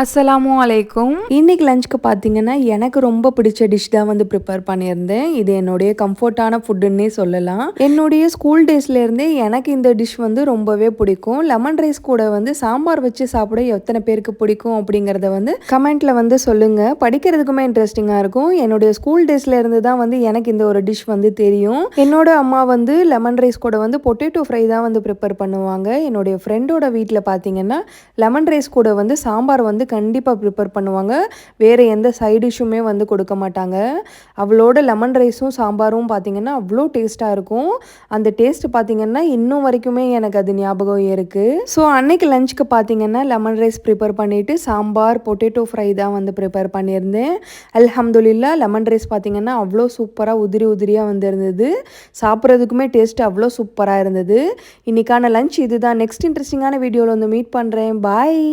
அஸ்ஸலாமு அலைக்கும். இன்னைக்கு லஞ்சுக்கு பார்த்தீங்கன்னா எனக்கு ரொம்ப பிடிச்ச டிஷ் தான் வந்து ப்ரிப்பேர் பண்ணியிருந்தேன். இது என்னுடைய கம்ஃபர்ட்டான ஃபுட்டுன்னே சொல்லலாம். என்னுடைய ஸ்கூல் டேஸ்லேருந்தே எனக்கு இந்த டிஷ் வந்து ரொம்பவே பிடிக்கும். லெமன் ரைஸ் கூட வந்து சாம்பார் வச்சு சாப்பிட எத்தனை பேருக்கு பிடிக்கும் அப்படிங்கிறத வந்து கமெண்ட்டில் வந்து சொல்லுங்கள். படிக்கிறதுக்குமே இன்ட்ரெஸ்டிங்காக இருக்கும். என்னுடைய ஸ்கூல் டேஸ்லேருந்து தான் வந்து எனக்கு இந்த ஒரு டிஷ் வந்து தெரியும். என்னோட அம்மா வந்து லெமன் ரைஸ் கூட வந்து பொட்டேட்டோ ஃப்ரை தான் வந்து ப்ரிப்பேர் பண்ணுவாங்க. என்னுடைய ஃப்ரெண்டோட வீட்டில் பார்த்தீங்கன்னா லெமன் ரைஸ் கூட வந்து சாம்பார் வந்து கண்டிப்பாக ப்ரிப்பேர் பண்ணுவாங்க. வேறு எந்த சைட் டிஷ்ஷுமே வந்து கொடுக்க மாட்டாங்க. அவளோட லெமன் ரைஸும் சாம்பாரும் பார்த்திங்கன்னா அவ்வளோ டேஸ்ட்டாக இருக்கும். அந்த டேஸ்ட் பார்த்திங்கன்னா இன்னும் வரைக்குமே எனக்கு அது ஞாபகம் இருக்குது. ஸோ அன்னைக்கு லஞ்சுக்கு பார்த்திங்கன்னா லெமன் ரைஸ் ப்ரிப்பேர் பண்ணிவிட்டு சாம்பார் பொட்டேட்டோ ஃப்ரை தான் வந்து ப்ரிப்பேர் பண்ணியிருந்தேன். அல்ஹம்துலில்லா லெமன் ரைஸ் பார்த்திங்கன்னா அவ்வளோ சூப்பராக உதிரி உதிரியாக வந்துருந்தது. சாப்பிட்றதுக்குமே டேஸ்ட் அவ்வளோ சூப்பராக இருந்தது. இன்றைக்கான லஞ்ச் இதுதான். நெக்ஸ்ட் இன்ட்ரெஸ்டிங்கான வீடியோவில் வந்து மீட் பண்ணுறேன். பாய்.